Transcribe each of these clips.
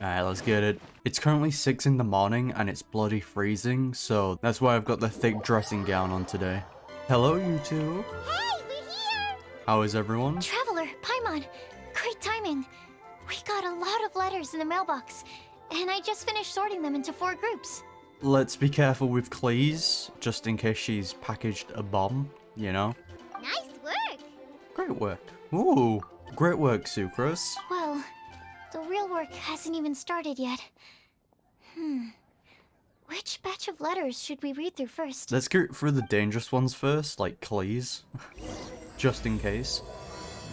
Alright, let's get it. It's currently 6 in the morning and it's bloody freezing, so that's why I've got the thick dressing gown on today. Hello, you two. Hey, we're here! How is everyone? Traveler, Paimon, great timing. We got a lot of letters in the mailbox, and I just finished sorting them into 4 groups. Let's be careful with Klee's, just in case she's packaged a bomb, you know? Nice work! Great work. Ooh, great work, Sucrose. Well, the real work hasn't even started yet. Which batch of letters should we read through first? Let's go through the dangerous ones first, like Klee's. Just in case.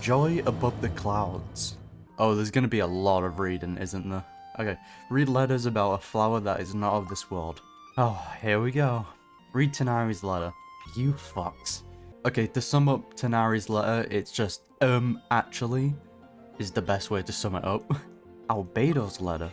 Joy above the clouds. Oh, there's gonna be a lot of reading, isn't there? Okay, read letters about a flower that is not of this world. Oh, here we go. Read Tanari's letter. You fucks. Okay, to sum up Tanari's letter, it's just, actually, is the best way to sum it up. Albedo's letter.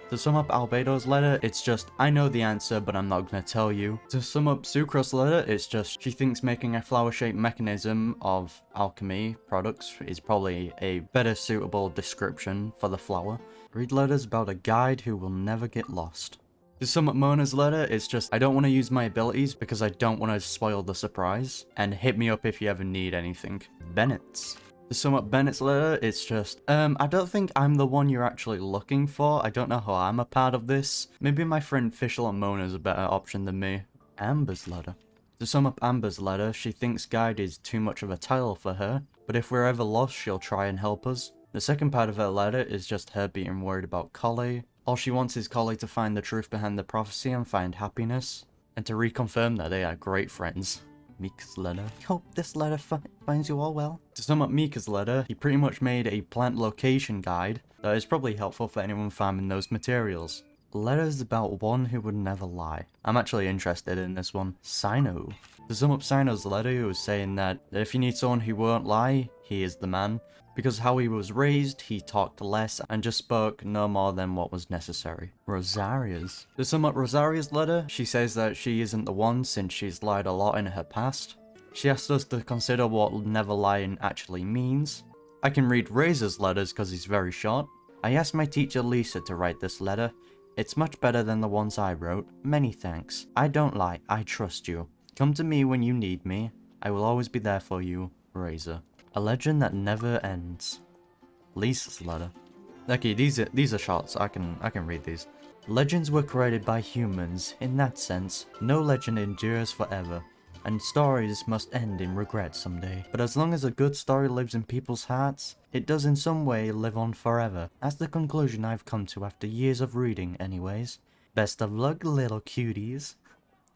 To sum up Albedo's letter, it's just, I know the answer, but I'm not gonna tell you. To sum up Sucrose's letter, it's just, she thinks making a flower-shaped mechanism of alchemy products is probably a better suitable description for the flower. Read letters about a guide who will never get lost. To sum up Mona's letter, it's just, I don't want to use my abilities because I don't want to spoil the surprise, and hit me up if you ever need anything. Bennett's. To sum up Bennett's letter, it's just, I don't think I'm the one you're actually looking for. I don't know how I'm a part of this. Maybe my friend Fischl and Mona's a better option than me. Amber's letter. To sum up Amber's letter, she thinks guide is too much of a title for her, but if we're ever lost, she'll try and help us. The second part of her letter is just her being worried about Collei. All she wants is Collei to find the truth behind the prophecy and find happiness, and to reconfirm that they are great friends. Mika's letter. Hope this letter finds you all well. To sum up Mika's letter, he pretty much made a plant location guide that is probably helpful for anyone farming those materials. Letters about one who would never lie. I'm actually interested in this one. Sino. To sum up Sino's letter, he was saying that if you need someone who won't lie, he is the man. Because how he was raised, he talked less and just spoke no more than what was necessary. Rosaria's. To sum up Rosaria's letter, she says that she isn't the one since she's lied a lot in her past. She asked us to consider what never lying actually means. I can read Razor's letters because he's very short. I asked my teacher Lisa to write this letter. It's much better than the ones I wrote. Many thanks. I don't lie, I trust you. Come to me when you need me. I will always be there for you, Razor. A legend that never ends. Lisa's letter. Okay, these are shorts. I can read these. Legends were created by humans. In that sense, no legend endures forever, and stories must end in regret someday. But as long as a good story lives in people's hearts, it does in some way live on forever. That's the conclusion I've come to after years of reading, anyways. Best of luck, little cuties.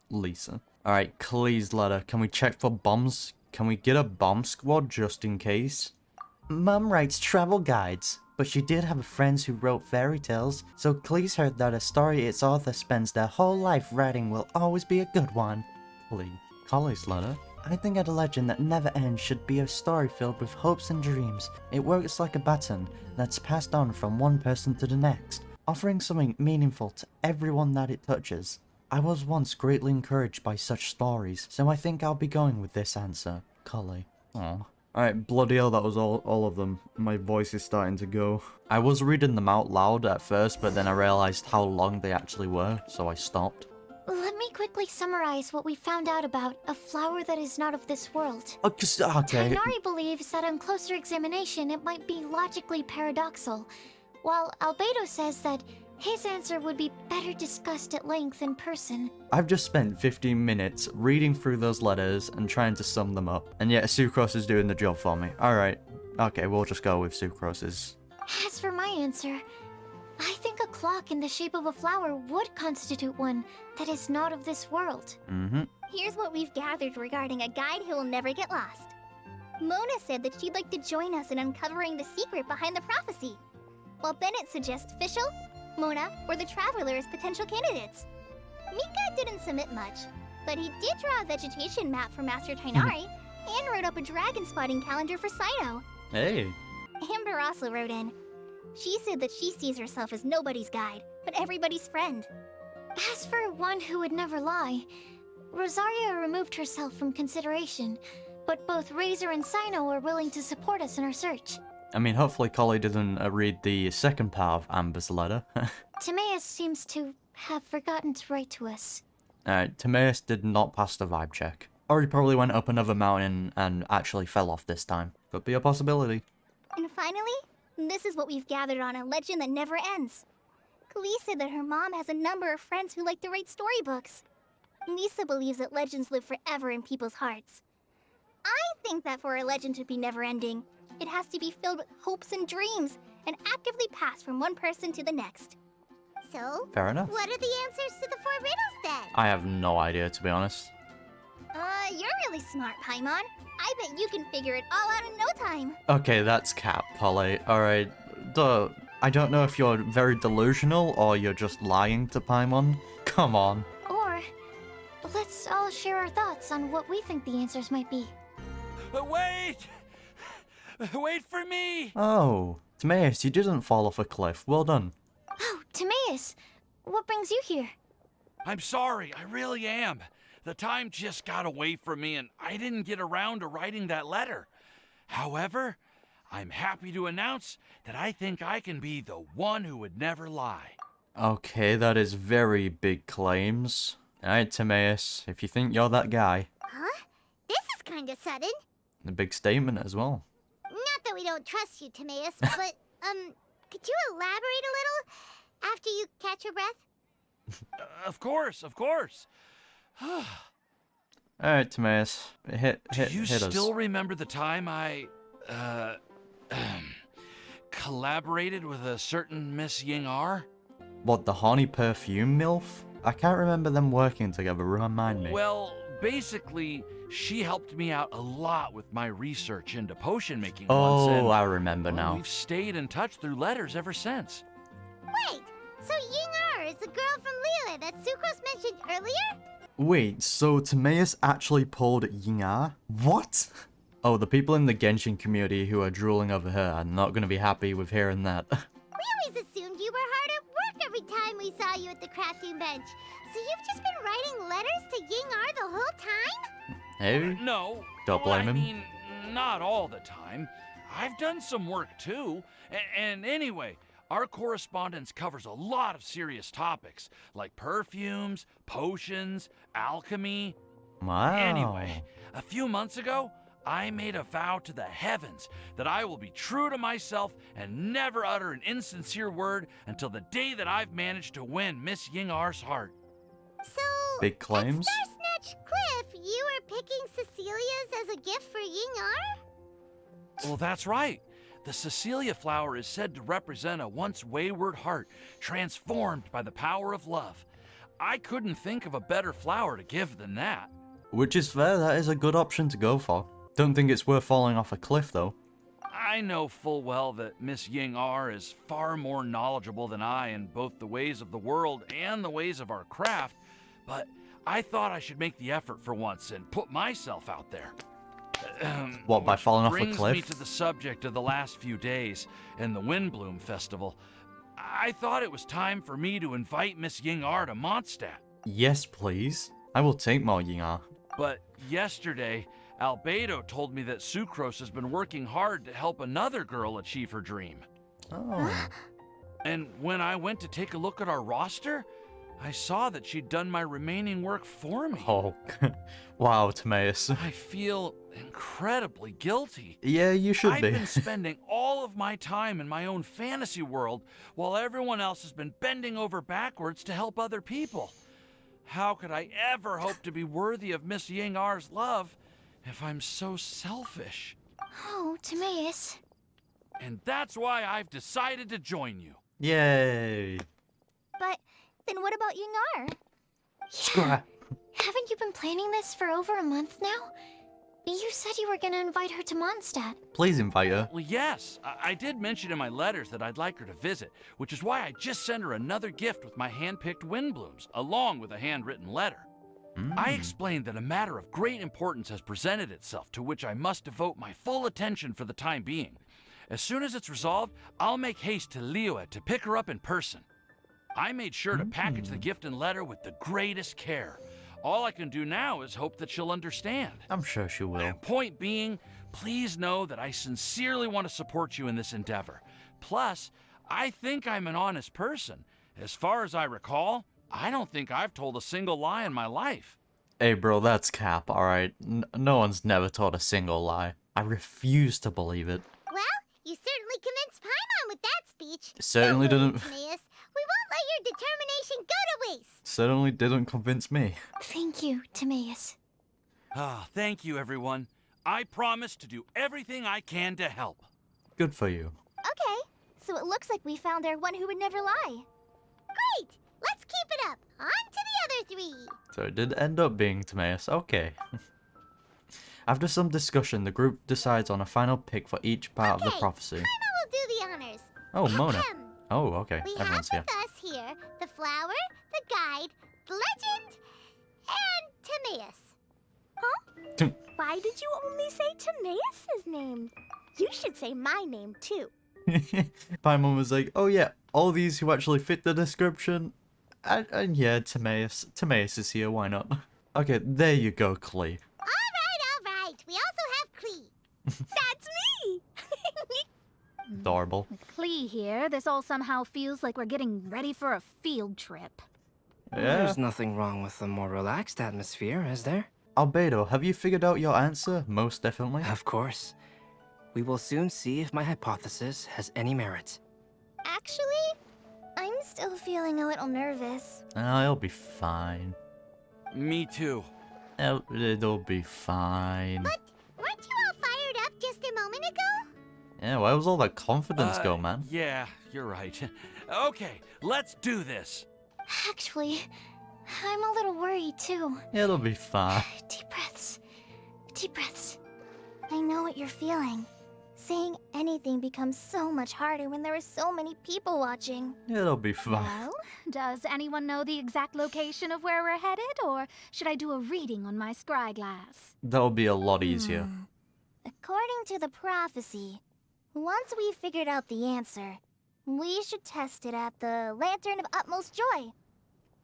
Lisa. Alright, Klee's letter. Can we check for bombs? Can we get a bomb squad just in case? Mum writes travel guides, but she did have friends who wrote fairy tales, so Klee's heard that a story its author spends their whole life writing will always be a good one. Klee. Collei's letter. I think a legend that never ends should be a story filled with hopes and dreams. It works like a baton that's passed on from one person to the next, offering something meaningful to everyone that it touches. I was once greatly encouraged by such stories, so I think I'll be going with this answer. Collei. Aww. Alright, bloody hell, that was all of them. My voice is starting to go. I was reading them out loud at first, but then I realized how long they actually were, so I stopped. Let me quickly summarize what we found out about a flower that is not of this world. Okay. Tighnari believes that on closer examination it might be logically paradoxal, while Albedo says that his answer would be better discussed at length in person. I've just spent 15 minutes reading through those letters and trying to sum them up, and yet Sucrose is doing the job for me. Alright, okay, we'll just go with Sucrose's. As for my answer, I think a clock in the shape of a flower would constitute one that is not of this world. Here's what we've gathered regarding a guide who will never get lost. Mona said that she'd like to join us in uncovering the secret behind the prophecy, while Bennett suggests Fischl, Mona, or the Traveler as potential candidates. Mika didn't submit much, but he did draw a vegetation map for Master Tighnari and wrote up a dragon spotting calendar for Sino. Hey. Amber also wrote in. She said that she sees herself as nobody's guide, but everybody's friend. As for one who would never lie, Rosaria removed herself from consideration, but both Razor and Sino are willing to support us in our search. I mean, hopefully Collei doesn't read the second part of Amber's letter. Timaeus seems to have forgotten to write to us. Alright, Timaeus did not pass the vibe check. Or he probably went up another mountain and actually fell off this time. Could be a possibility. And finally, this is what we've gathered on a legend that never ends. Klee said that her mom has a number of friends who like to write storybooks. Lisa believes that legends live forever in people's hearts. I think that for a legend to be never-ending, it has to be filled with hopes and dreams, and actively passed from one person to the next. So, Fair enough. what are the answers to the 4 riddles then? I have no idea, to be honest. You're really smart, Paimon. I bet you can figure it all out in no time. Okay, that's cap, Collei. Alright, I don't know if you're very delusional or you're just lying to Paimon. Come on. Or, let's all share our thoughts on what we think the answers might be. Wait! Wait for me! Oh, Timaeus, you didn't fall off a cliff. Well done. Oh, Timaeus! What brings you here? I'm sorry, I really am. The time just got away from me and I didn't get around to writing that letter. However, I'm happy to announce that I think I can be the one who would never lie. Okay, that is very big claims. Alright, Timaeus, if you think you're that guy. Huh? This is kinda sudden. A big statement as well. Not that we don't trust you, Timaeus, but, could you elaborate a little after you catch your breath? Of course, of course. Alright, Timaeus, hit Do you us. still remember the time I, collaborated with a certain Miss Ying'er? What, the honey perfume MILF? I can't remember them working together, remind me. Well, basically, she helped me out a lot with my research into potion making Oh, once, and I remember now. we've stayed in touch through letters ever since. Wait, so Ying'er is the girl from Liyue that Sucrose mentioned earlier? Wait, so Timaeus actually pulled Ying'er? What? Oh, the people in the Genshin community who are drooling over her are not going to be happy with hearing that. We always assumed you were hard at work every time we saw you at the crafting bench. So you've just been writing letters to Ying'er the whole time? Hey? No. Don't blame I him. mean, not all the time. I've done some work too. And anyway, our correspondence covers a lot of serious topics, like perfumes, potions, alchemy. Wow. Anyway, a few months ago, I made a vow to the heavens that I will be true to myself and never utter an insincere word until the day that I've managed to win Miss Ying'er's heart. So, Big claims? at Star Snatch Cliff, you were picking Cecilia's as a gift for Ying'er? Well, that's right. The Cecilia flower is said to represent a once wayward heart, transformed by the power of love. I couldn't think of a better flower to give than that. Which is fair, that is a good option to go for. Don't think it's worth falling off a cliff, though. I know full well that Miss Ying'er is far more knowledgeable than I in both the ways of the world and the ways of our craft, but I thought I should make the effort for once and put myself out there. What, by Which falling off a brings cliff? me to the subject of the last few days and the Windblume festival. I thought it was time for me to invite Miss Ying'er to Mondstadt. Yes, please. I will take more Ying'er. But yesterday, Albedo told me that Sucrose has been working hard to help another girl achieve her dream. Oh. And when I went to take a look at our roster, I saw that she'd done my remaining work for me. Oh. Wow, Timaeus. I feel incredibly guilty. Yeah, you should I've be. been spending all of my time in my own fantasy world while everyone else has been bending over backwards to help other people. How could I ever hope to be worthy of Miss Ying'er's love if I'm so selfish? Oh, Timaeus. And that's why I've decided to join you. Yay. But then what about Ying'er? Scrap. Haven't you been planning this for over a month now? You said you were gonna invite her to Mondstadt. Please invite her. Well, yes, I did mention in my letters that I'd like her to visit, which is why I just sent her another gift with my hand-picked Windblooms, along with a handwritten letter. I explained that a matter of great importance has presented itself to which I must devote my full attention for the time being. As soon as it's resolved, I'll make haste to Liyue to pick her up in person. I made sure to package the gift and letter with the greatest care. All I can do now is hope that she'll understand. I'm sure she will. Point being, please know that I sincerely want to support you in this endeavor. Plus, I think I'm an honest person. As far as I recall, I don't think I've told a single lie in my life. Hey bro, that's cap, alright? No one's never told a single lie. I refuse to believe it. Well, you certainly convinced Paimon with that speech. Certainly Don't worry, didn't- Timaeus. We won't let your determination go to waste. Certainly didn't convince me. Thank you, Timaeus. Ah, thank you, everyone. I promise to do everything I can to help. Good for you. Okay, so it looks like we found our one who would never lie. Great! Let's keep it up. On to the other three. So it did end up being Timaeus. Okay. After some discussion, the group decides on a final pick for each part of the Okay, prophecy. Paimon will do the honors. Oh, Mona. Ahem. Oh, okay. We Everyone's have here. with us here the flower, the guide, the legend, and Timaeus. Why did you only say Timaeus' name? You should say my name too. Paimon was like, oh yeah, all these who actually fit the description. And yeah, Timaeus. Timaeus is here, why not? Okay, there you go, Klee. All right. We also have Klee. That's me! Adorable. With Klee here, this all somehow feels like we're getting ready for a field trip. Yeah. There's nothing wrong with a more relaxed atmosphere, is there? Albedo, have you figured out your answer? Most definitely. Of course. We will soon see if my hypothesis has any merit. Actually, I'm still feeling a little nervous. It'll be fine. Me too. It'll be fine. But weren't you all fired up just a moment ago? Yeah, where was all that confidence go, man? Yeah, you're right. Okay, let's do this. Actually, I'm a little worried too. It'll be fine. Deep breaths. Deep breaths. I know what you're feeling. Saying anything becomes so much harder when there are so many people watching. It'll be fine. Well, does anyone know the exact location of where we're headed, or should I do a reading on my scry glass? That'll be a lot easier. According to the prophecy, once we figured out the answer, we should test it at the Lantern of Utmost Joy.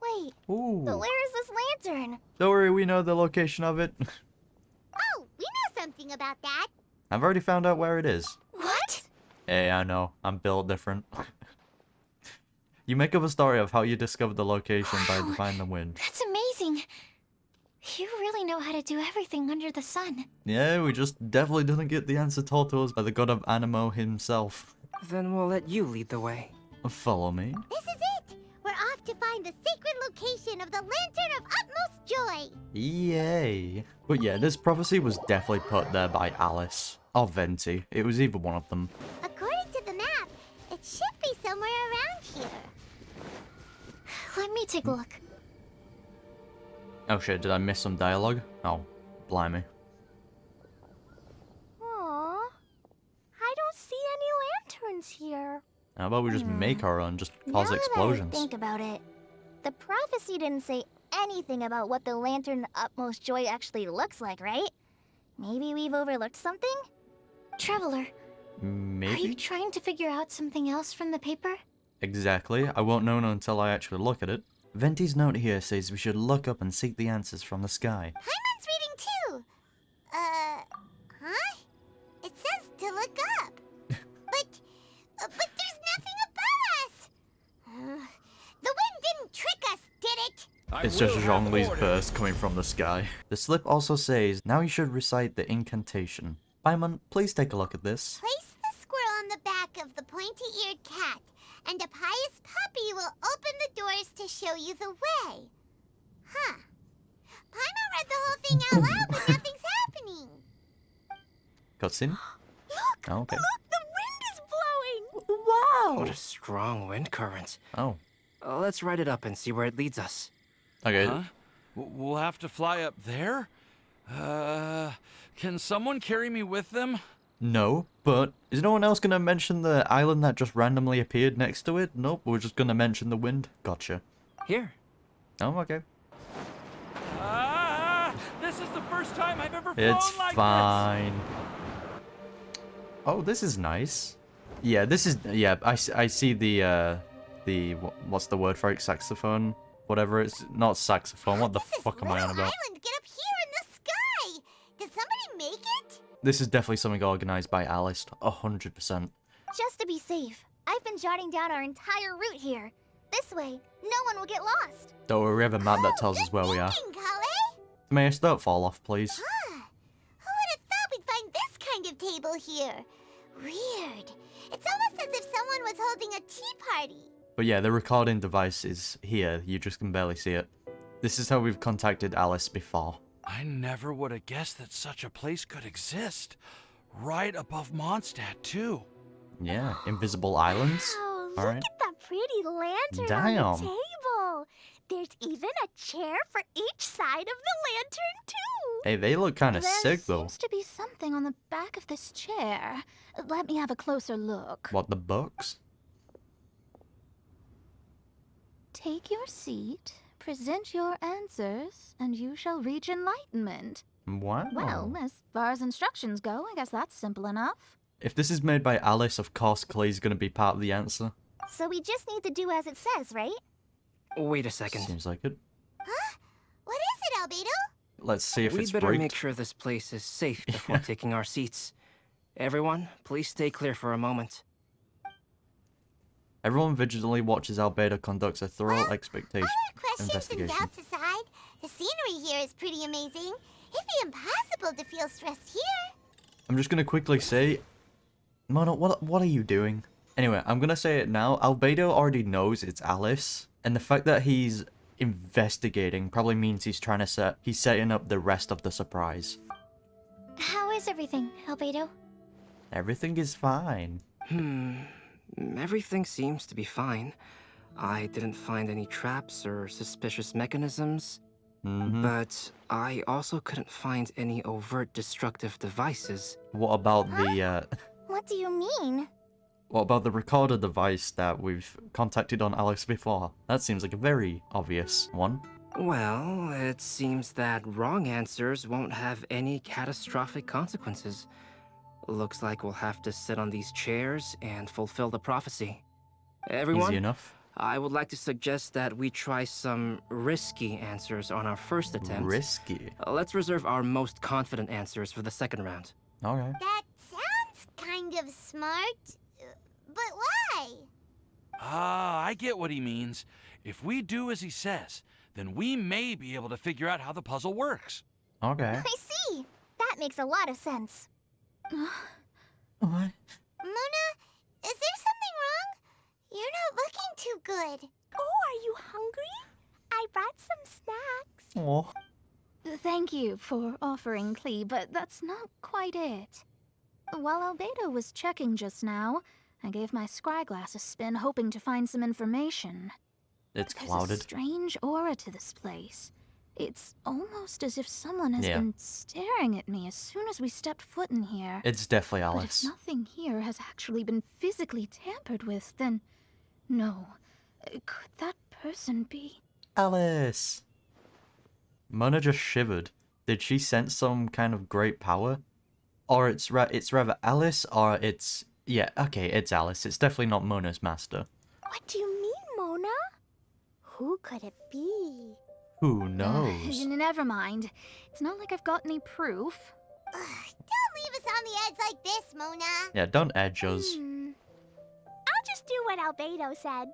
Wait, Ooh. but where is this lantern? Don't worry, we know the location of it. Oh, we know something about that. I've already found out where it is. What? Hey, I know. I'm built different. You make up a story of how you discovered the location by Wow. defying the wind. That's amazing. You really know how to do everything under the sun. Yeah, we just definitely didn't get the answer told to us by the god of Animo himself. Then we'll let you lead the way. Follow me. This is it. We're off to find the sacred location of the Lantern of Utmost Joy. Yay. But yeah, this prophecy was definitely put there by Alice. Or Venti. It was either one of them. According to the map, it should be somewhere around here. Let me take a look. Oh shit, did I miss some dialogue? Oh, blimey. Aww. I don't see any lanterns here. How about we just make our own, just cause Now explosions? that I think about it, the prophecy didn't say anything about what the Lantern of Utmost Joy actually looks like, right? Maybe we've overlooked something? Traveler, are you Maybe? trying to figure out something else from the paper? Exactly. I won't know until I actually look at it. Venti's note here says we should look up and seek the answers from the sky. Paimon's reading too. Huh? It says to look up. but there's nothing above us. The wind didn't trick us, did it? It's just Zhongli's burst coming from the sky. The slip also says, now you should recite the incantation. Paimon, please take a look at this. Place the squirrel on the back of the pointy-eared cat, and a pious puppy will open the doors to show you the way. Huh. Paimon read the whole thing out loud, but nothing's happening. Cutscene? Look! Oh, okay. Look, the wind is blowing! Wow! What a strong wind current. Oh. Let's ride it up and see where it leads us. Okay. Huh? We'll have to fly up there? Can someone carry me with them? No, but is no one else gonna mention the island that just randomly appeared next to it? Nope, we're just gonna mention the wind. Gotcha. Here. Oh, okay. This is the first time I've ever flown It's like fine. Oh, this is nice. Yeah, this is, yeah, I see the what's the word for it? Saxophone? Whatever, it's not saxophone. What the This is fuck am I on Royal about? Island, get up here in the sky. Did somebody make it? This is definitely something organized by Alice, 100%. Just to be safe, I've been jotting down our entire route here. This way, no one will get lost. Don't worry, we have a map that tells us where we are. Collei? Timaeus, don't fall off, please. Who would have thought we'd find this kind of table here? Weird. It's almost as if someone was holding a tea party. But yeah, the recording device is here, you just can barely see it. This is how we've contacted Alice before. I never would have guessed that such a place could exist. Right above Mondstadt, too. Yeah, invisible islands. Wow, look Alright. at that pretty lantern on Damn. the table. There's even a chair for each side of the lantern, too. Hey, they look kind of There sick though. seems to be something on the back of this chair. Let me have a closer look. What, the books? Take your seat, present your answers, and you shall reach enlightenment. Wow. Well, as far as instructions go, I guess that's simple enough. If this is made by Alice, of course Klee's gonna be part of the answer. So we just need to do as it says, right? Wait a second. Seems like it. What is it, Albedo? Let's see if We it's better rigged. make sure this place is safe before taking our seats. Everyone, please stay clear for a moment. Everyone vigilantly watches Albedo conducts a thorough expectation All our questions and investigation. doubts aside, the scenery here is pretty amazing. It'd be impossible to feel stressed here. I'm just gonna quickly say, Mona, what are you doing? Anyway, I'm gonna say it now. Albedo already knows it's Alice, and the fact that he's investigating probably means he's setting up the rest of the surprise. How is everything, Albedo? Everything is fine. Everything seems to be fine. I didn't find any traps or suspicious mechanisms, but I also couldn't find any overt destructive devices. What about the What do you mean? what about the recorder device that we've contacted on Alice before? That seems like a very obvious one. Well, it seems that wrong answers won't have any catastrophic consequences. Looks like we'll have to sit on these chairs and fulfill the prophecy. Everyone, Easy enough. I would like to suggest that we try some risky answers on our first attempt. Risky. Let's reserve our most confident answers for the second round. Okay. That sounds kind of smart. But why? Ah, I get what he means. If we do as he says, then we may be able to figure out how the puzzle works. Okay. I see. That makes a lot of sense. What? Mona, is there something wrong? You're not looking too good. Oh, are you hungry? I brought some snacks. Oh. Thank you for offering, Klee, but that's not quite it. While Albedo was checking just now, I gave my scryglass a spin, hoping to find some information. It's There's a clouded. strange aura to this place. It's almost as if someone has Yeah. been staring at me as soon as we stepped foot in here. It's definitely But if Alice. nothing here has actually been physically tampered with, then no. Could that person be? Alice! Mona just shivered. Did she sense some kind of great power? Or it's rather Alice, or it's... Yeah, okay, it's Alice. It's definitely not Mona's master. What do you mean, Mona? Who could it be? Who knows? Never mind. It's not like I've got any proof. Don't leave us on the edge like this, Mona. Yeah, don't edge us. I'll just do what Albedo said.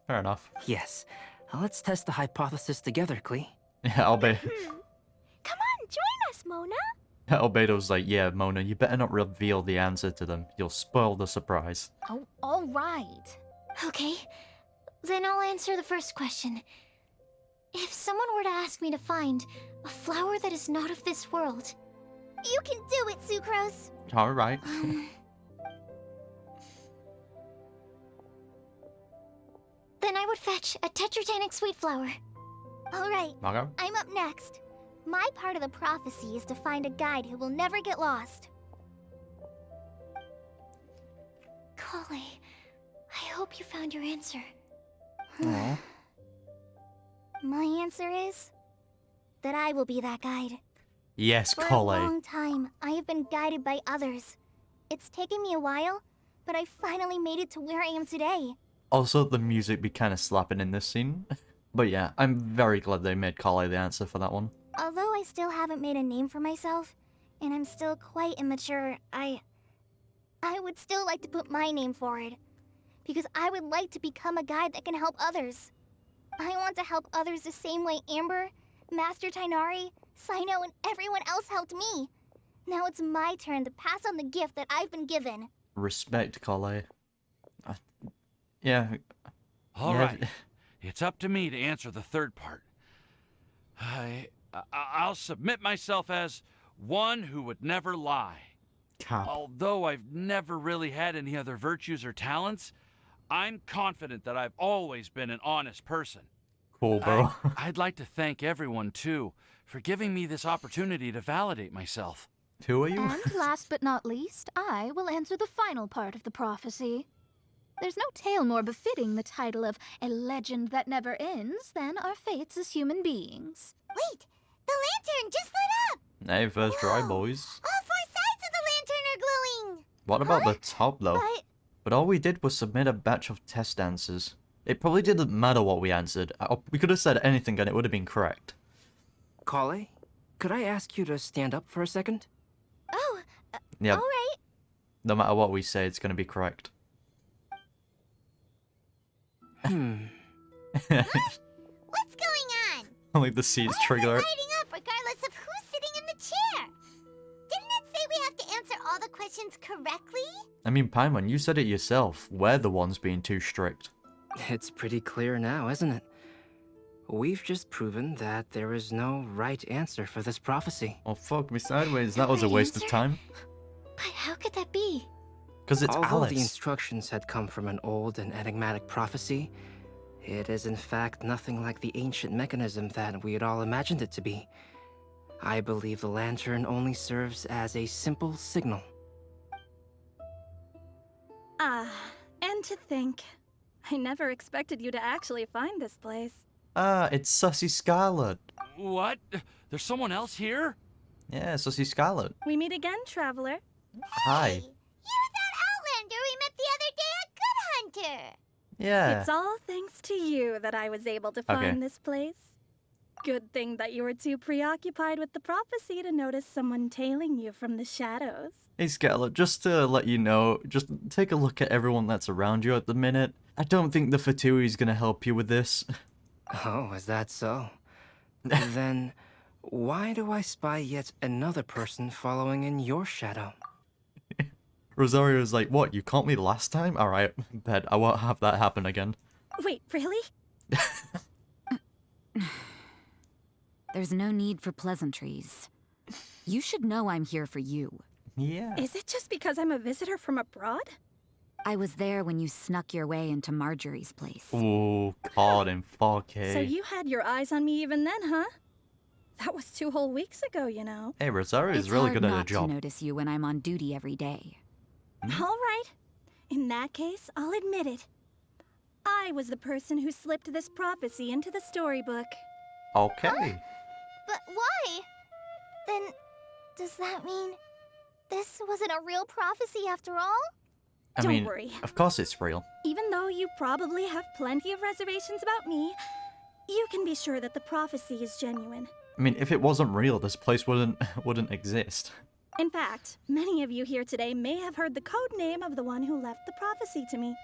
Fair enough. Yes, let's test the hypothesis together, Klee. Yeah, Albedo. Come on, join us, Mona. Albedo's like, yeah, Mona, you better not reveal the answer to them. You'll spoil the surprise. Oh, all right. Okay, then I'll answer the first question. If someone were to ask me to find a flower that is not of this world, You can do it, Sucrose. Alright. then I would fetch a tetratanic sweet flower. All right, Okay. I'm up next. My part of the prophecy is to find a guide who will never get lost. Collei, I hope you found your answer. Aw. My answer is that I will be that guide. Yes, For a Collei. long time, I have been guided by others. It's taken me a while, but I finally made it to where I am today. Also, the music be kind of slapping in this scene. But yeah, I'm very glad they made Collei the answer for that one. Although I still haven't made a name for myself, and I'm still quite immature, I would still like to put my name forward. Because I would like to become a guide that can help others. I want to help others the same way Amber, Master Tighnari, Sino, and everyone else helped me. Now it's my turn to pass on the gift that I've been given. Respect, Collei. Yeah. All right. It's up to me to answer the third part. I'll submit myself as one who would never lie. Cap. Although I've never really had any other virtues or talents, I'm confident that I've always been an honest person. Cool, bro. I'd like to thank everyone, too, for giving me this opportunity to validate myself. Who are you? And last but not least, I will answer the final part of the prophecy. There's no tale more befitting the title of a legend that never ends than our fates as human beings. Wait! The lantern just lit up! Hey, first try, Whoa. boys. All 4 sides of the lantern are glowing! What about the top, though? But all we did was submit a batch of test answers. It probably didn't matter what we answered. We could have said anything and it would have been correct. Collei, could I ask you to stand up for a second? Oh, Yeah. alright. No matter what we say, it's going to be correct. What's going on? Only the seats trigger it. Lighting up regardless of who's sitting in the chair. Didn't it say we have to answer all the questions correctly? I mean, Paimon, you said it yourself. We're the ones being too strict. It's pretty clear now, isn't it? We've just proven that there is no right answer for this prophecy. Oh, fuck me sideways. That was a waste of time. But how could that be? Because it's Although Alice. the instructions had come from an old and enigmatic prophecy, it is in fact nothing like the ancient mechanism that we had all imagined it to be. I believe the lantern only serves as a simple signal. And to think, I never expected you to actually find this place. It's Sussy Scarlet. What? There's someone else here? Yeah, Sussy Scarlet. We meet again, traveler. Hi. You're that Outlander we met the other day at Good Hunter. Yeah. It's all thanks to you that I was able to find this place. Good thing that you were too preoccupied with the prophecy to notice someone tailing you from the shadows. Hey, Scarlet, just to let you know, just take a look at everyone that's around you at the minute. I don't think the Fatui's gonna help you with this. Oh, is that so? Then, why do I spy yet another person following in your shadow? Rosario's like, what, you caught me last time? Alright, bet I won't have that happen again. Wait, really? There's no need for pleasantries. You should know I'm here for you. Yeah. Is it just because I'm a visitor from abroad? I was there when you snuck your way into Marjorie's place. Ooh, caught in 4K. So you had your eyes on me even then, huh? That was 2 whole weeks ago, you know. Hey, Rosario is It's really hard good at her not job. to notice you when I'm on duty every day. All right. In that case, I'll admit it. I was the person who slipped this prophecy into the storybook. Okay. But why? Then, does that mean this wasn't a real prophecy after all? I Don't mean, worry. of course it's real. Even though you probably have plenty of reservations about me, you can be sure that the prophecy is genuine. I mean, if it wasn't real, this place wouldn't exist. In fact, many of you here today may have heard the code name of the one who left the prophecy to me.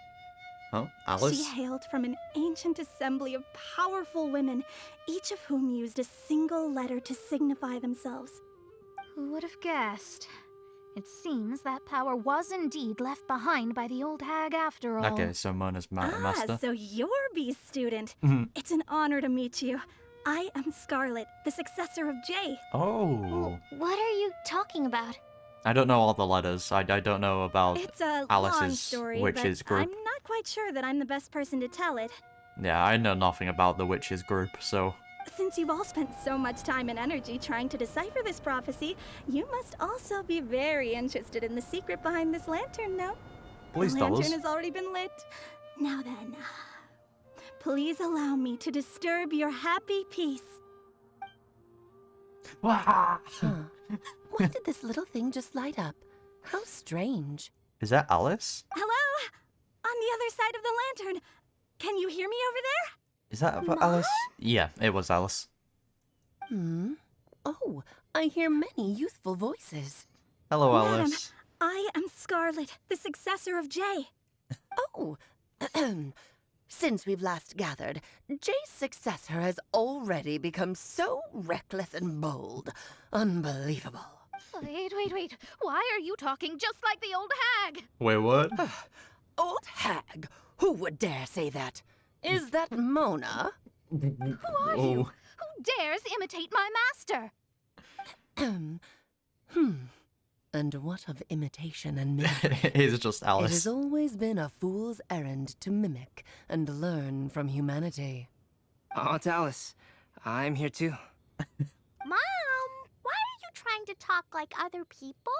Huh? Alice? She hailed from an ancient assembly of powerful women, each of whom used a single letter to signify themselves. Who would have guessed? It seems that power was indeed left behind by the old hag after all. Okay, so Mona's master. So you're B student. Mhm. It's an honor to meet you. I am Scarlet, the successor of Jay. Oh. What are you talking about? I don't know all the letters. I don't know about It's a long Alice's story, witches but group. I'm not quite sure that I'm the best person to tell it. Yeah, I know nothing about the witches group, so... Since you've all spent so much time and energy trying to decipher this prophecy, you must also be very interested in the secret behind this lantern, no? Please the tell lantern us. has already been lit. Now then, please allow me to disturb your happy peace. Why did this little thing just light up? How strange. Is that Alice? Hello? On the other side of the lantern. Can you hear me over there? Is that Alice? Yeah, it was Alice. Oh, I hear many youthful voices. Hello, Madam, Alice. I am Scarlet, the successor of Jay. Oh, since we've last gathered, Jay's successor has already become so reckless and bold. Unbelievable. Wait. Why are you talking just like the old hag? Wait, what? Old hag? Who would dare say that? Is that Mona? Who are you? Who dares imitate my master? And what of imitation and mimicry? It's just It Alice. has always been a fool's errand to mimic and learn from humanity. Oh, it's Alice. I'm here too. Mom, why are you trying to talk like other people?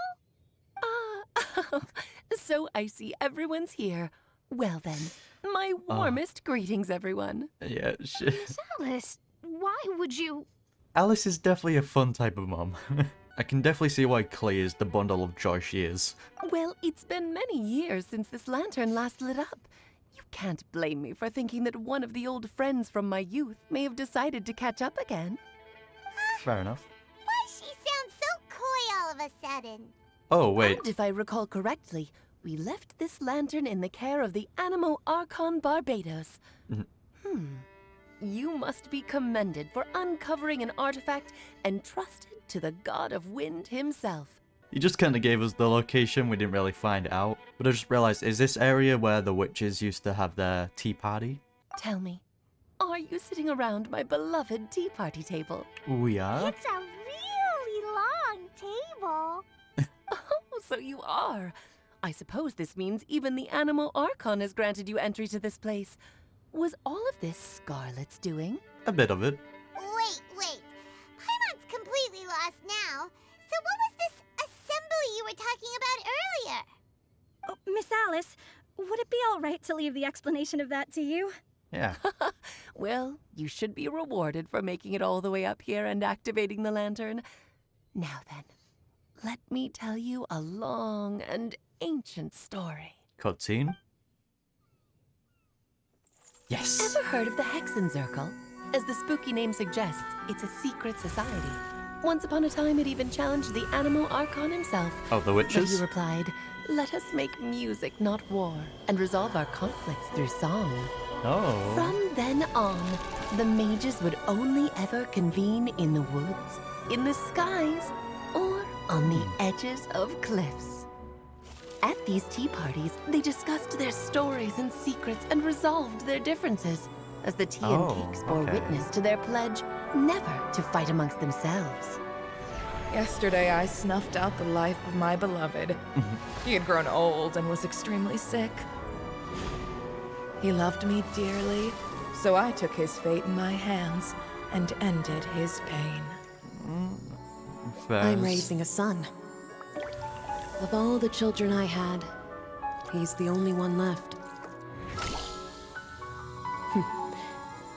So I see everyone's here. Well then, my warmest greetings, everyone. Yeah, Miss Alice, why would you... Alice is definitely a fun type of mom. I can definitely see why Klee is the bundle of joy she is. Well, it's been many years since this lantern last lit up. You can't blame me for thinking that one of the old friends from my youth may have decided to catch up again. Fair enough. Why she sounds so coy all of a sudden? Oh, wait. And if I recall correctly, we left this lantern in the care of the Animo Archon Barbados. You must be commended for uncovering an artifact entrusted to the god of wind himself. You just kind of gave us the location, we didn't really find out. But I just realized, is this area where the witches used to have their tea party? Tell me, are you sitting around my beloved tea party table? We are? It's a really long table. Oh, so you are. I suppose this means even the Animo Archon has granted you entry to this place. Was all of this Scarlet's doing? A bit of it. Wait. Paimon's completely lost now. So what was this assembly you were talking about earlier? Oh, Miss Alice, would it be all right to leave the explanation of that to you? Yeah. Well, you should be rewarded for making it all the way up here and activating the lantern. Now then, let me tell you a long and ancient story. Cutscene. Yes. Ever heard of the Hexenzirkel? As the spooky name suggests, it's a secret society. Once upon a time, it even challenged the Animo Archon himself. Oh, the But he witches? replied, "Let us make music, not war, and resolve our conflicts through song." Oh. From then on, the mages would only ever convene in the woods, in the skies, or on the edges of cliffs. At these tea parties, they discussed their stories and secrets and resolved their differences, as the tea and cakes bore witness to their pledge never to fight amongst themselves. Yesterday, I snuffed out the life of my beloved. He had grown old and was extremely sick. He loved me dearly, so I took his fate in my hands and ended his pain. I'm raising a son. Of all the children I had, he's the only one left.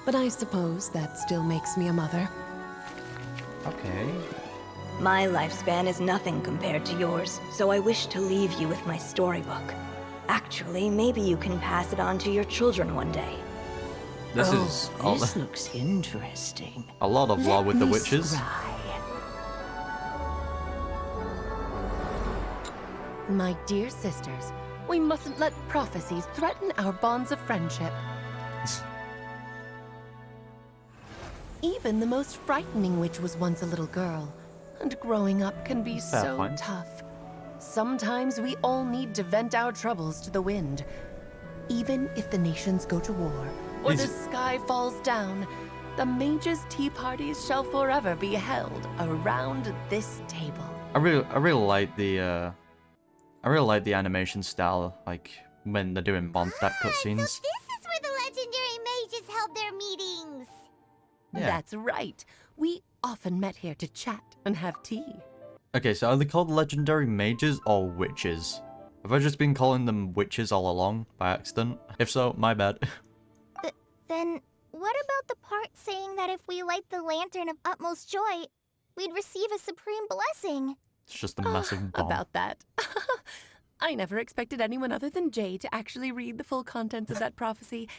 But I suppose that still makes me a mother. Okay. My lifespan is nothing compared to yours, so I wish to leave you with my storybook. Actually, maybe you can pass it on to your children one day. This is This looks interesting. a lot of law with the witches. My dear sisters, we mustn't let prophecies threaten our bonds of friendship. Even the most frightening witch was once a little girl, and growing up can be Fair so point. tough. Sometimes we all need to vent our troubles to the wind. Even if the nations go to war, or the sky falls down, the mages' tea parties shall forever be held around this table. I really like the animation style, like when they're doing Mondstadt cutscenes. So this is where the legendary mages held their meetings. Yeah. That's right. We often met here to chat and have tea. Okay, so are they called legendary mages or witches? Have I just been calling them witches all along by accident? If so, my bad. Then what about the part saying that if we light the lantern of utmost joy, we'd receive a supreme blessing? It's just a massive bomb. About that. I never expected anyone other than Jay to actually read the full contents of that prophecy.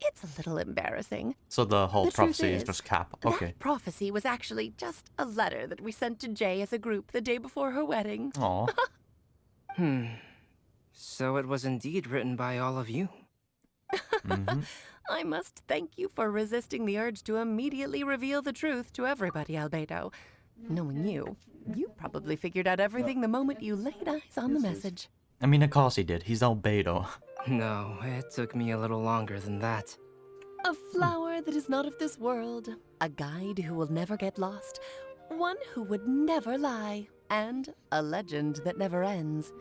It's a little embarrassing. So the whole The truth prophecy is is, just cap. Okay. That prophecy was actually just a letter that we sent to Jay as a group the day before her wedding. Aw. So it was indeed written by all of you. I must thank you for resisting the urge to immediately reveal the truth to everybody, Albedo. Knowing you, you probably figured out everything the moment you laid eyes on the message. I mean, of course he did. He's Albedo. No, it took me a little longer than that. A flower that is not of this world, a guide who will never get lost, one who would never lie, and a legend that never ends.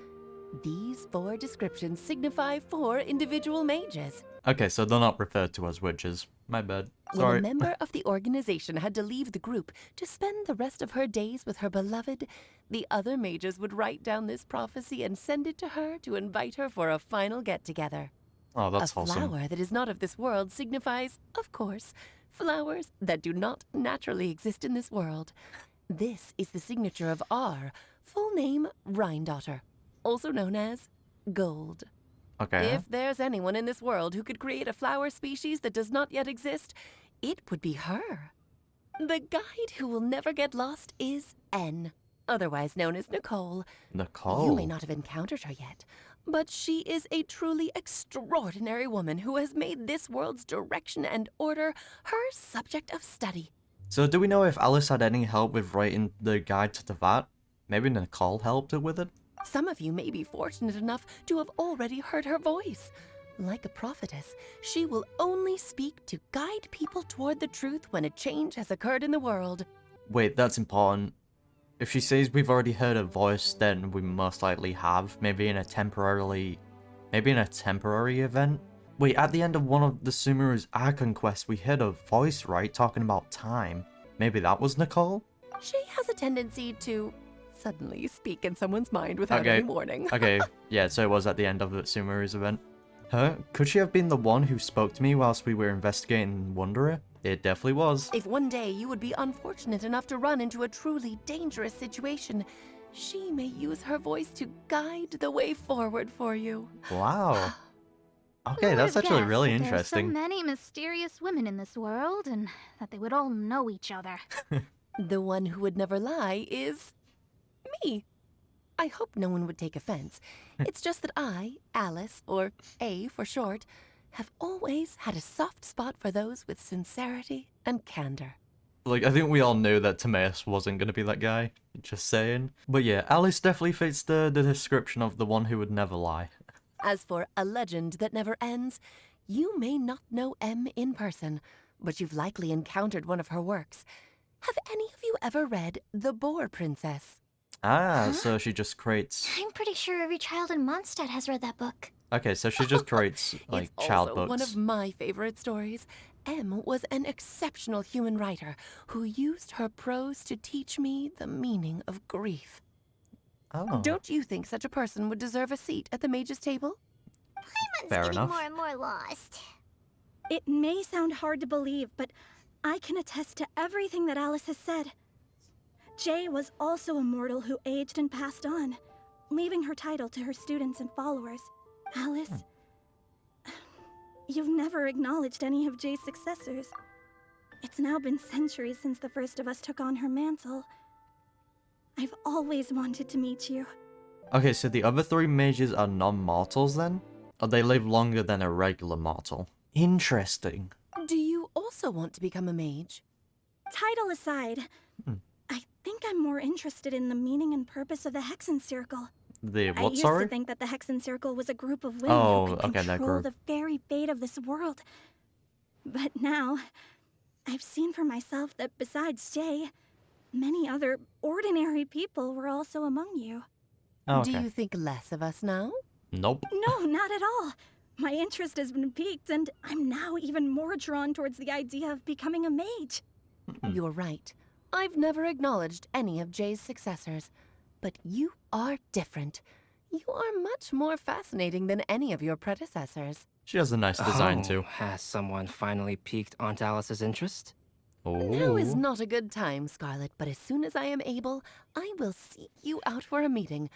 These 4 descriptions signify 4 individual mages. Okay, so they're not referred to as witches. My bad. When Sorry. a member of the organization had to leave the group to spend the rest of her days with her beloved, the other mages would write down this prophecy and send it to her to invite her for a final get-together. Oh, that's a wholesome. flower that is not of this world signifies, of course, flowers that do not naturally exist in this world. This is the signature of our full name, Rhinedottir, also known as Gold. Okay. If there's anyone in this world who could create a flower species that does not yet exist, it would be her. The guide who will never get lost is N, otherwise known as Nicole. Nicole. You may not have encountered her yet, but she is a truly extraordinary woman who has made this world's direction and order her subject of study. So do we know if Alice had any help with writing the guide to the vat? Maybe Nicole helped her with it? Some of you may be fortunate enough to have already heard her voice. Like a prophetess, she will only speak to guide people toward the truth when a change has occurred in the world. Wait, that's important. If she says we've already heard her voice, then we most likely have. Maybe in a temporary event? Wait, at the end of one of the Sumeru's Archon quests, we heard her voice, right? Talking about time. Maybe that was Nicole? She has a tendency to suddenly speak in someone's mind without any warning. Okay, yeah, so it was at the end of the Sumeru's event. Her? Could she have been the one who spoke to me whilst we were investigating Wanderer? It definitely was. If one day you would be unfortunate enough to run into a truly dangerous situation, she may use her voice to guide the way forward for you. Wow. Okay, Who that's would've actually guessed really that interesting. There's so many mysterious women in this world, and that they would all know each other. The one who would never lie is me. I hope no one would take offense. It's just that I, Alice, or A for short, have always had a soft spot for those with sincerity and candor. Like, I think we all knew that Timaeus wasn't going to be that guy. Just saying. But yeah, Alice definitely fits the description of the one who would never lie. As for a legend that never ends, you may not know M in person, but you've likely encountered one of her works. Have any of you ever read The Boar Princess? Ah, so she just creates... I'm pretty sure every child in Mondstadt has read that book. Okay, so she just creates, like, It's child also books. one of my favorite stories. M was an exceptional human writer who used her prose to teach me the meaning of grief. Oh. Don't you think such a person would deserve a seat at the mage's table? Paimon's Fair getting enough. more and more lost. It may sound hard to believe, but I can attest to everything that Alice has said. Jay was also a mortal who aged and passed on, leaving her title to her students and followers. Alice, you've never acknowledged any of Jay's successors. It's now been centuries since the first of us took on her mantle. I've always wanted to meet you. Okay, so the other 3 mages are non-mortals then? Or they live longer than a regular mortal? Interesting. Do you also want to become a mage? Title aside, I think I'm more interested in the meaning and purpose of the Hexenzirkel. The I what, used sorry? to think that the Hexenzirkel was a group of women Oh, who could okay, that control group. the very fate of this world. But now, I've seen for myself that besides Jay, many other ordinary people were also among you. Okay. Do you think less of us now? Nope. No, not at all. My interest has been piqued, and I'm now even more drawn towards the idea of becoming a mage. You're right. I've never acknowledged any of Jay's successors, but you are different. You are much more fascinating than any of your predecessors. She has a nice design Oh, too. Has someone finally piqued Aunt Alice's interest? Now is Oh. not a good time, Scarlet, but as soon as I am able, I will seek you out for a meeting.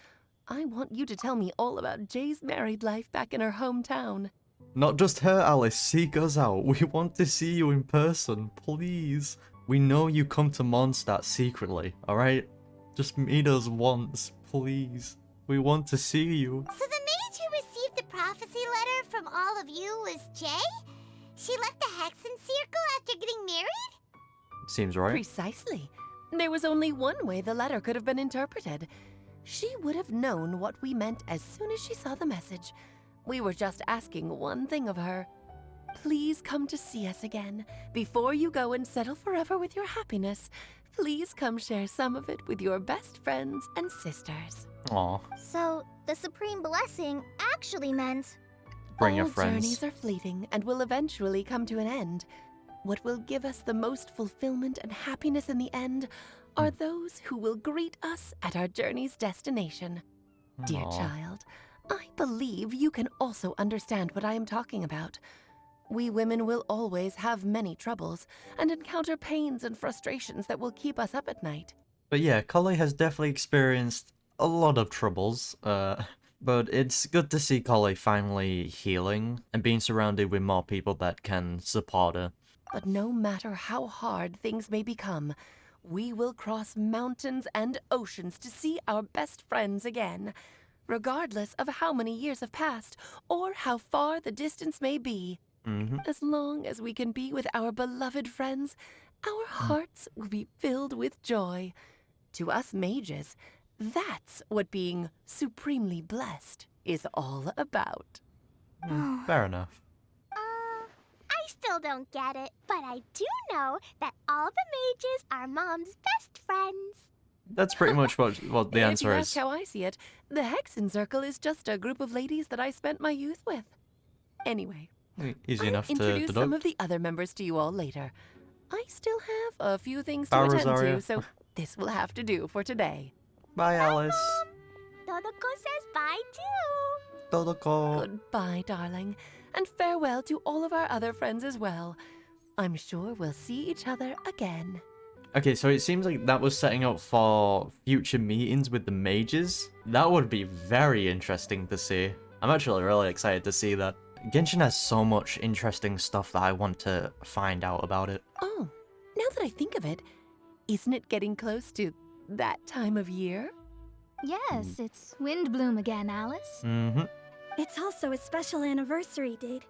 I want you to tell me all about Jay's married life back in her hometown. Not just her, Alice. Seek us out. We want to see you in person. Please. We know you come to Mondstadt secretly, alright? Just meet us once, please. We want to see you. So the mage who received the prophecy letter from all of you was Jay? She left the Hexenzirkel after getting married? Seems right. Precisely. There was only one way the letter could have been interpreted. She would have known what we meant as soon as she saw the message. We were just asking one thing of her. Please come to see us again. Before you go and settle forever with your happiness, please come share some of it with your best friends and sisters. Aw. So, the supreme blessing actually meant... Bring your All friends. journeys are fleeting and will eventually come to an end. What will give us the most fulfillment and happiness in the end are those who will greet us at our journey's destination. Dear Aw. child, I believe you can also understand what I am talking about. We women will always have many troubles and encounter pains and frustrations that will keep us up at night. But yeah, Collei has definitely experienced a lot of troubles, but it's good to see Collei finally healing and being surrounded with more people that can support her. But no matter how hard things may become, we will cross mountains and oceans to see our best friends again, regardless of how many years have passed or how far the distance may be. As long as we can be with our beloved friends, our hearts will be filled with joy. To us mages, that's what being supremely blessed is all about. Fair enough. I still don't get it, but I do know that all the mages are Mom's best friends. That's pretty much what the If answer you is. ask how I see it, the Hexenzirkel is just a group of ladies that I spent my youth with. Anyway, Easy enough I'll to introduce some of deduct. the other members to you all later. I still have a few things to Bye, attend Rosario. to, so this will have to do for today. Bye, Alice. Todoko says bye too. Todoko. Goodbye, darling, and farewell to all of our other friends as well. I'm sure we'll see each other again. Okay, so it seems like that was setting up for future meetings with the mages. That would be very interesting to see. I'm actually really excited to see that. Genshin has so much interesting stuff that I want to find out about it. Oh, now that I think of it, isn't it getting close to that time of year? Yes, it's Windblume again, Alice. It's also a special anniversary date.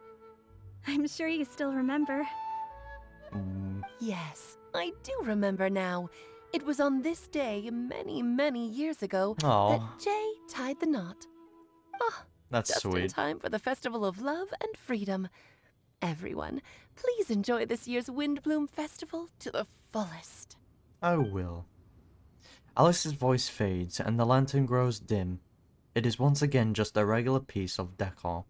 I'm sure you still remember. Yes, I do remember now. It was on this day many, many years ago Aw. that Jay tied the knot. Oh, That's just in sweet. time for the Festival of Love and Freedom. Everyone, please enjoy this year's Windblume Festival to the fullest. I will. Alice's voice fades and the lantern grows dim. It is once again just a regular piece of decor.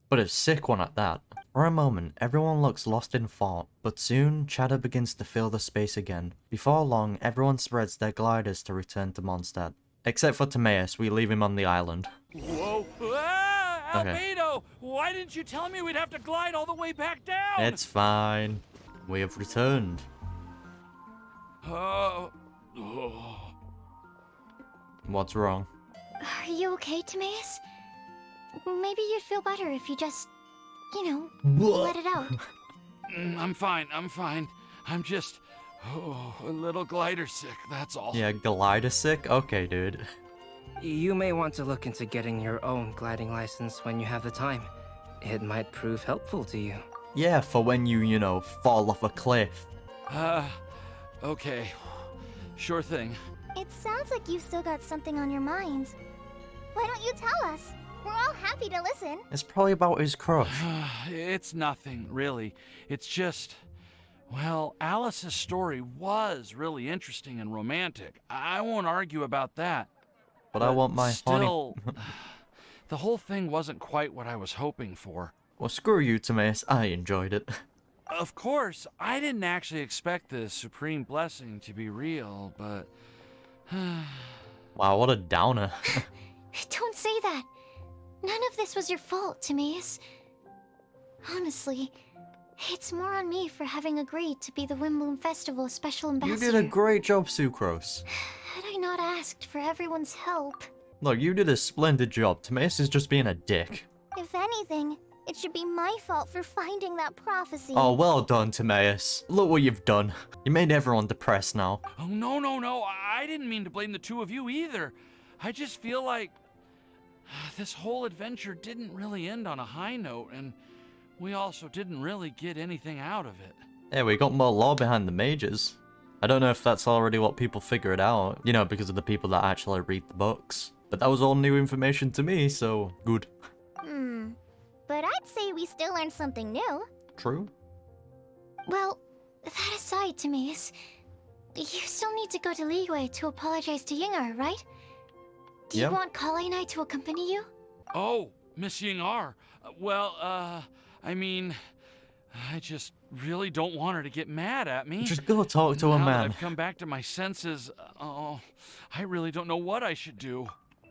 But a sick one at that. For a moment, everyone looks lost in thought, but soon, chatter begins to fill the space again. Before long, everyone spreads their gliders to return to Mondstadt. Except for Timaeus, we leave him on the island. Whoa! Ah, Okay. Albedo! Why didn't you tell me we'd have to glide all the way back down? It's fine. We have returned. Oh. What's wrong? Are you okay, Timaeus? Maybe you'd feel better if you just, let it out. I'm fine. I'm just a little glider sick, that's all. Yeah, glider sick? Okay, dude. You may want to look into getting your own gliding license when you have the time. It might prove helpful to you. Yeah, for when you, fall off a cliff. Okay. Sure thing. It sounds like you've still got something on your mind. Why don't you tell us? We're all happy to listen. It's probably about his crush. It's nothing, really. It's just... Well, Alice's story was really interesting and romantic. I won't argue about that. But I want my still, honey. the whole thing wasn't quite what I was hoping for. Well, screw you, Timaeus. I enjoyed it. Of course, I didn't actually expect the supreme blessing to be real, but... Wow, what a downer. Don't say that. None of this was your fault, Timaeus. Honestly, it's more on me for having agreed to be the Windblume Festival's special You ambassador. did a great job, Sucrose. Had I not asked for everyone's help. Look, you did a splendid job. Timaeus is just being a dick. If anything, It should be my fault for finding that prophecy. Oh, well done, Timaeus. Look what you've done. You made everyone depressed now. Oh, no. I didn't mean to blame the two of you either. I just feel like this whole adventure didn't really end on a high note, and we also didn't really get anything out of it. Yeah, we got more lore behind the mages. I don't know if that's already what people figured out, you know, because of the people that actually read the books. But that was all new information to me, so good. But I'd say we still learned something new. True. Well, that aside, Timaeus, you still need to go to Liyue to apologize to Ying'er, right? Do you want Collei and I to accompany you? Oh, Miss Ying'er. I mean, I just really don't want her to get mad at me. Just go talk to a Now that man. I've come back to my senses, I really don't know what I should do.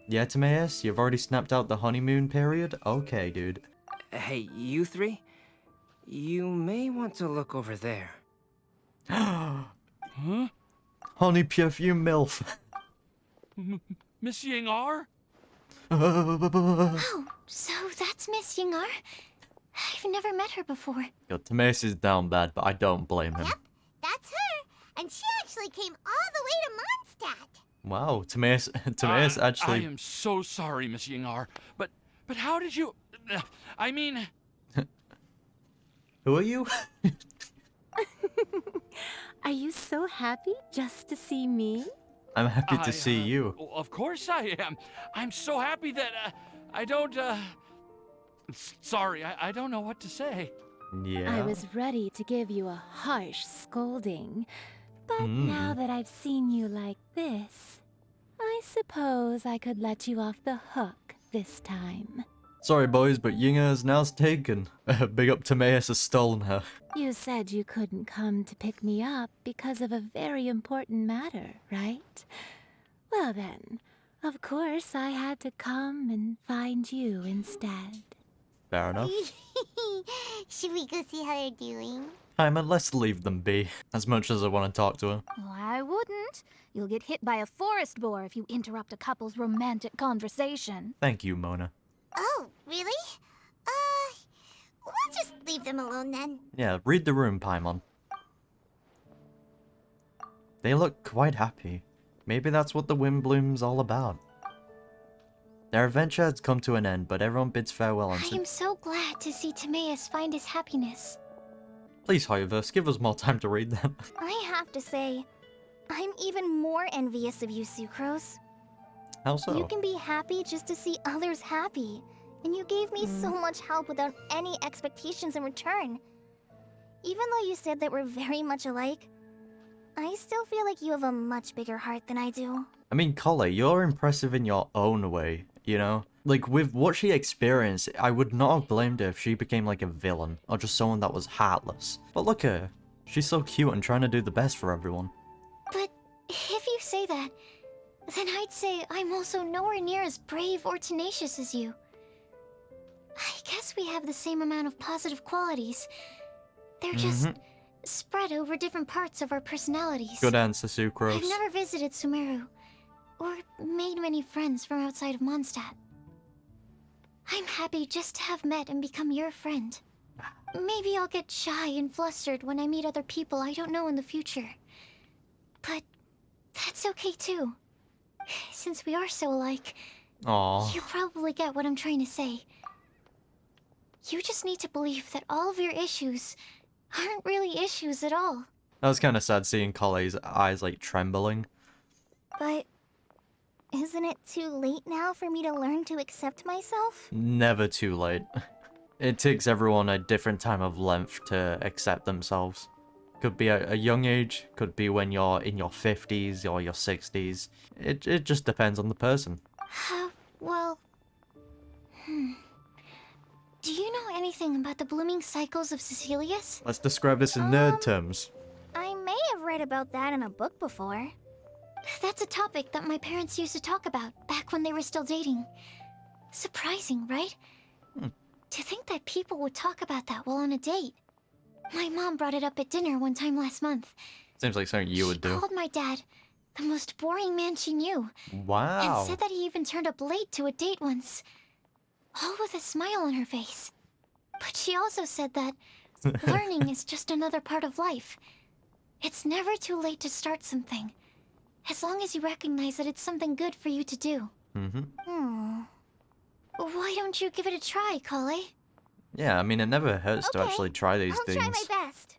Yeah, Timaeus, you've already snapped out the honeymoon period? Okay, dude. Hey, you three? You may want to look over there. Huh? Honey perfume MILF. Miss Ying'er? Oh, so that's Miss Ying'er? I've never met her before. Yo, Timaeus is down bad, but I don't blame him. Yep, that's her. And she actually came all the way to Mondstadt. Wow, Timaeus actually... I am so sorry, Miss Ying'er, but how did you... I mean... Who are you? Are you so happy just to see me? I'm happy to see you. Of course I am. I'm so happy that I don't... Sorry, I don't know what to say. Yeah. I was ready to give you a harsh scolding, but now that I've seen you like this, I suppose I could let you off the hook this time. Sorry, boys, but Ying'er's now's taken. Big up Timaeus has stolen her. You said you couldn't come to pick me up because of a very important matter, right? Well then, of course I had to come and find you instead. Fair enough. Should we go see how they're doing? Paimon, let's leave them be. As much as I want to talk to her. Well, I wouldn't. You'll get hit by a forest boar if you interrupt a couple's romantic conversation. Thank you, Mona. Oh, really? We'll just leave them alone then. Yeah, read the room, Paimon. They look quite happy. Maybe that's what the Windblume's all about. Their adventure has come to an end, but everyone bids farewell and I am so glad to see Timaeus find his happiness. Please, Hoyoverse, give us more time to read them. I have to say, I'm even more envious of you, Sucrose. How so? You can be happy just to see others happy. And you gave me so much help without any expectations in return. Even though you said that we're very much alike, I still feel like you have a much bigger heart than I do. I mean, Collei, you're impressive in your own way, you know? Like, with what she experienced, I would not have blamed her if she became like a villain, or just someone that was heartless. But look at her. She's so cute and trying to do the best for everyone. But if you say that, then I'd say I'm also nowhere near as brave or tenacious as you. I guess we have the same amount of positive qualities. They're just spread over different parts of our personalities. Good answer, Sucrose. I've never visited Sumeru, or made many friends from outside of Mondstadt. I'm happy just to have met and become your friend. Maybe I'll get shy and flustered when I meet other people I don't know in the future. But that's okay too. Since we are so alike, Aww. you probably get what I'm trying to say. You just need to believe that all of your issues aren't really issues at all. That was kind of sad seeing Collei's eyes like trembling. But isn't it too late now for me to learn to accept myself? Never too late. It takes everyone a different time of length to accept themselves. Could be a young age, could be when you're in your 50s or your 60s. It just depends on the person. Well... Do you know anything about the blooming cycles of Cecilius? Let's describe this in nerd terms. I may have read about that in a book before. That's a topic that my parents used to talk about back when they were still dating. Surprising, right? To think that people would talk about that while on a date. My mom brought it up at dinner one time last month. Seems like something you would She do. called my dad the most boring man she knew. Wow. And said that he even turned up late to a date once. All with a smile on her face. But she also said that learning is just another part of life. It's never too late to start something, as long as you recognize that it's something good for you to do. Why don't you give it a try, Collei? Yeah, I mean, it never hurts to Okay, actually try these I'll things. try my best.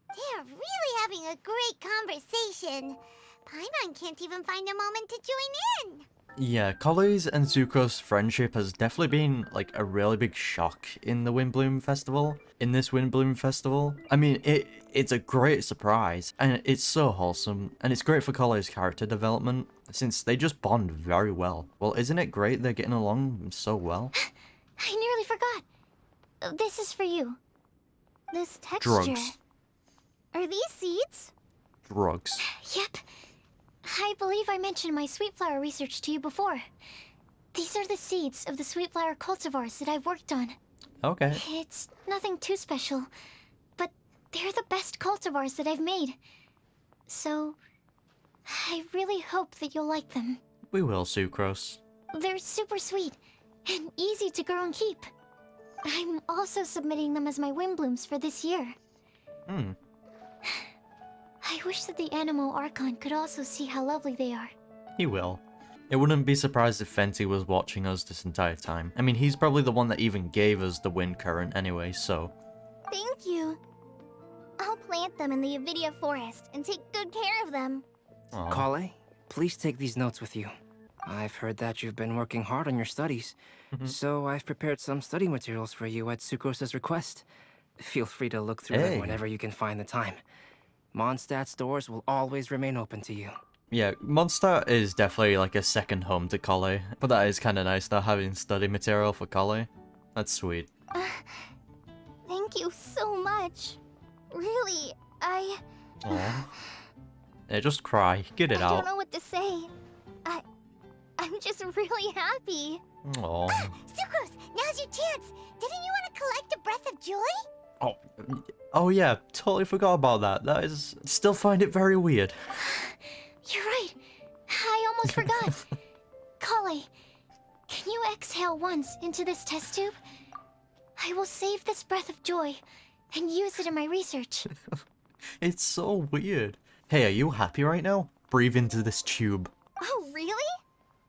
They're really having a great conversation. Paimon can't even find a moment to join in. Yeah, Collei and Sucrose's friendship has definitely been, like, a really big shock in the Windblume Festival. In this Windblume Festival. I mean, it's a great surprise, and it's so wholesome, and it's great for Collei's character development, since they just bond very well. Well, isn't it great they're getting along so well? I nearly forgot. This is for you. This texture. Drugs. Are these seeds? Drugs. Yep. I believe I mentioned my sweet flower research to you before. These are the seeds of the sweet flower cultivars that I've worked on. Okay. It's nothing too special, but they're the best cultivars that I've made. So, I really hope that you'll like them. We will, Sucrose. They're super sweet and easy to grow and keep. I'm also submitting them as my Windblooms for this year. I wish that the Animo Archon could also see how lovely they are. He will. It wouldn't be surprised if Fenty was watching us this entire time. I mean, he's probably the one that even gave us the wind current anyway, so... Thank you. I'll plant them in the Avidia forest and take good care of them. Aw. Collei, please take these notes with you. I've heard that you've been working hard on your studies, so I've prepared some study materials for you at Sucrose's request. Feel free to look through them whenever you can find the time. Mondstadt's doors will always remain open to you. Yeah, Mondstadt is definitely like a second home to Collei, but that is kind of nice though, having study material for Collei. That's sweet. Thank you so much. Really, Aw. Yeah, just cry. Get it I out. don't know what to say. I'm just really happy. Aw. Sucrose, now's your chance. Didn't you want to collect a breath of joy? Oh yeah, totally forgot about that. That is... Still find it very weird. You're right. I almost forgot. Collei, can you exhale once into this test tube? I will save this breath of joy and use it in my research. It's so weird. Hey, are you happy right now? Breathe into this tube. Oh, really?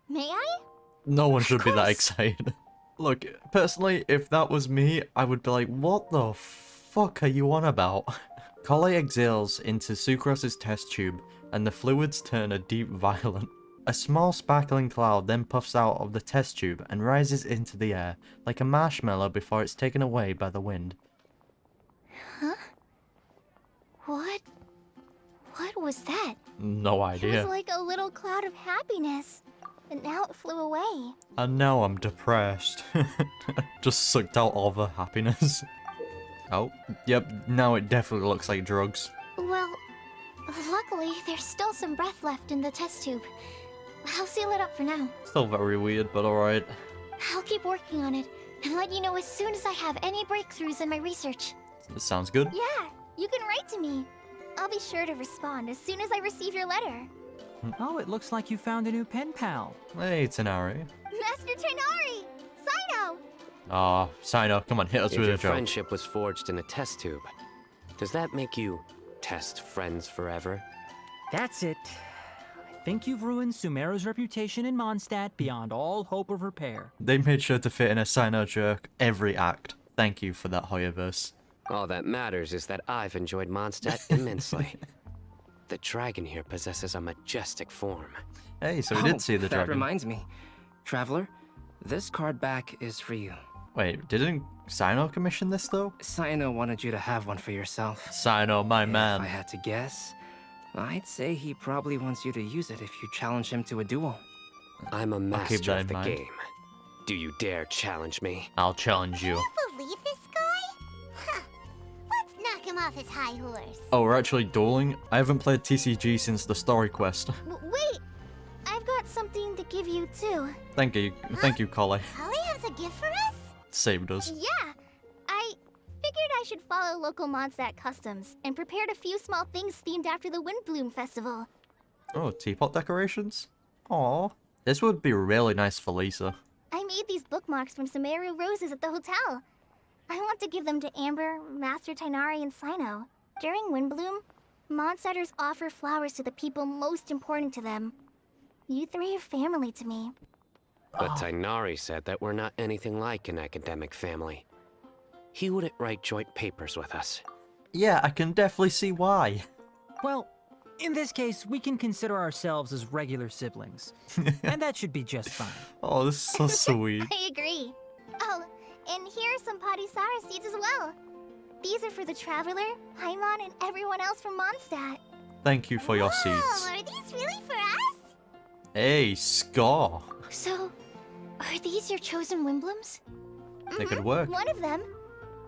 May I? No one should be that course. excited. Look, personally, if that was me, I would be like, what the fuck are you on about? Collei exhales into Sucrose's test tube, and the fluids turn a deep violet. A small sparkling cloud then puffs out of the test tube and rises into the air, like a marshmallow before it's taken away by the wind. Huh? What was that? No It was idea. like a little cloud of happiness, but now it flew away. And now I'm depressed. Just sucked out all the happiness. Oh, yep, now it definitely looks like drugs. Well, luckily, there's still some breath left in the test tube. I'll seal it up for now. Still very weird, but alright. I'll keep working on it and let you know as soon as I have any breakthroughs in my research. Sounds good. Yeah, you can write to me. I'll be sure to respond as soon as I receive your letter. Oh, it looks like you found a new pen pal. Hey, Tanari. Master Trinari! Sino! Aw, Sino, come on, hit us If with a your joke. friendship was forged in a test tube, does that make you test friends forever? That's it. I think you've ruined Sumeru's reputation in Mondstadt beyond all hope of repair. They made sure to fit in a Sino joke every act. Thank you for that, Hoyoverse. All that matters is that I've enjoyed Mondstadt immensely. The dragon here possesses a majestic form. Hey, so we did see the That dragon. reminds me. Traveler, this card back is for you. Wait, didn't Sino commission this though? Sino wanted you to have one for yourself. Sino, my If man. I had to guess, I'd say he probably wants you to use it if you challenge him to a duel. I'm a keep master that in of the mind. game. Do you dare challenge me? I'll challenge you. Believe this guy? Huh. Let's knock him off his high horse. Oh, we're actually dueling? I haven't played TCG since the story quest. Wait! I've got something to give you too. Thank you, Collei. Collei has a gift for us? Saved us. Yeah! I figured I should follow local Mondstadt customs and prepared a few small things themed after the Windblume Festival. Oh, teapot decorations? Aw. This would be really nice for Lisa. I made these bookmarks from Sumeru roses at the hotel. I want to give them to Amber, Master Tighnari, and Cyno. During Windblume, Mondstadters offer flowers to the people most important to them. You three are family to me. But Tighnari said that we're not anything like an academic family. He wouldn't write joint papers with us. Yeah, I can definitely see why. Well, in this case, we can consider ourselves as regular siblings. And that should be just fine. Oh, this is so sweet. I agree. Oh, and here are some Padisara seeds as well. These are for the Traveler, Paimon, and everyone else from Mondstadt. Thank you for your seeds. Oh, are these really for us? Hey, score. So, are these your chosen Windblooms? They could work. One of them.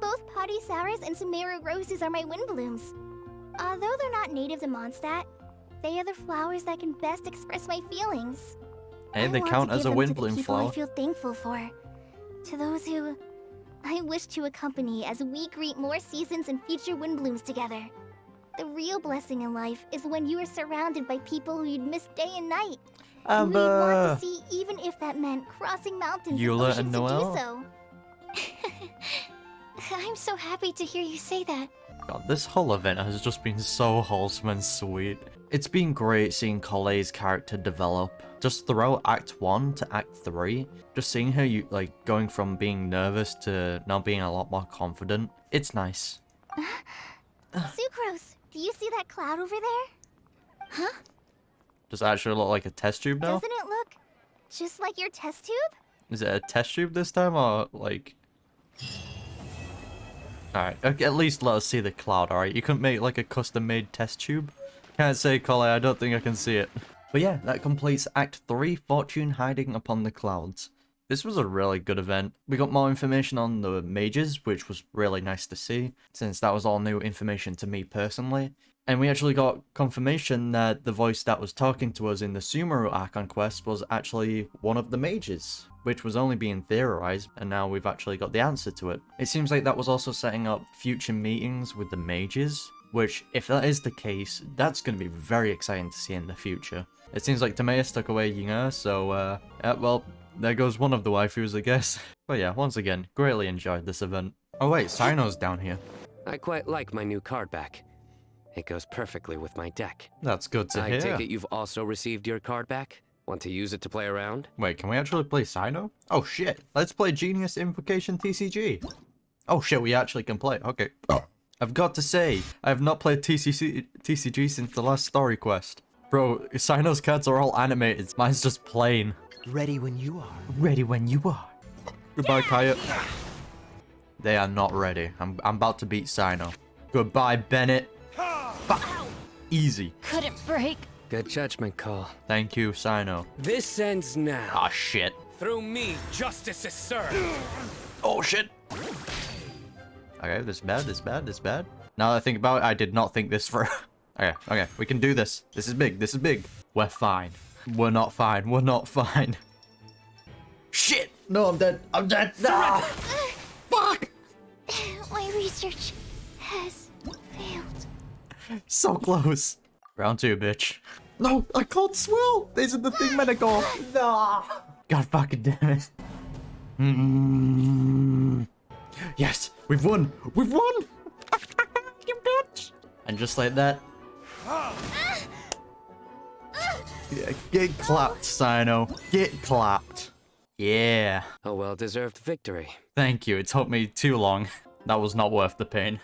Both Padisaras and Sumeru roses are my Windblooms. Although they're not native to Mondstadt, they are the flowers that can best express my feelings. Hey, they count as a Windbloom flower. I feel thankful for. To those who I wish to accompany as we greet more seasons and future Windblooms together. The real blessing in life is when you are surrounded by people who you'd miss day and night. Who you'd want to see even if that meant crossing mountains and Eula oceans and to Noelle. do so. I'm so happy to hear you say that. God, this whole event has just been so wholesome and sweet. It's been great seeing Collei's character develop. Just throughout Act 1 to Act 3, just seeing her going from being nervous to now being a lot more confident. It's nice. Sucrose, do you see that cloud over there? Huh? Does it actually look like a test tube now? Doesn't it look just like your test tube? Is it a test tube this time, or like... Alright, okay, at least let us see the cloud, alright? You couldn't make like a custom-made test tube? Can't say, Collei, I don't think I can see it. But yeah, that completes Act 3, Fortune Hiding Upon the Clouds. This was a really good event. We got more information on the mages, which was really nice to see, since that was all new information to me personally. And we actually got confirmation that the voice that was talking to us in the Sumeru Archon Quest was actually one of the mages, which was only being theorized, and now we've actually got the answer to it. It seems like that was also setting up future meetings with the mages, which, if that is the case, that's going to be very exciting to see in the future. It seems like Timaeus took away Ying'er, so, well, there goes one of the waifus, I guess. But yeah, once again, greatly enjoyed this event. Oh wait, Cyno's down here. I quite like my new card back. It goes perfectly with my deck. That's good to hear. I take it you've also received your card back? Want to use it to play around? Wait, can we actually play Cyno? Oh shit, let's play Genius Invocation TCG. Oh shit, we actually can play. Okay. I've got to say, I have not played TCG since the last story quest. Bro, Cyno's cards are all animated. Mine's just plain. Ready when you are. Ready when you are. Goodbye, Kaya. They are not ready. I'm about to beat Cyno. Goodbye, Bennett. Fuck. Easy. Couldn't break. Good judgment, Cole. Thank you, Cyno. This ends now. Ah, shit. Through me, justice is served. Oh, shit. Okay, this is bad. Now that I think about it, I did not think this through. Okay, we can do this. This is big. We're fine. We're not fine. Shit! No, I'm dead. Ah! Fuck! My research has failed. So close. Round 2, bitch. No, I can't swirl. Isn't the thing meant to go? No. God fucking damn it. Yes, we've won. You bitch. And just like that. Yeah, get clapped, Cyno. Get clapped. Yeah. A well-deserved victory. Thank you. It took me too long. That was not worth the pain.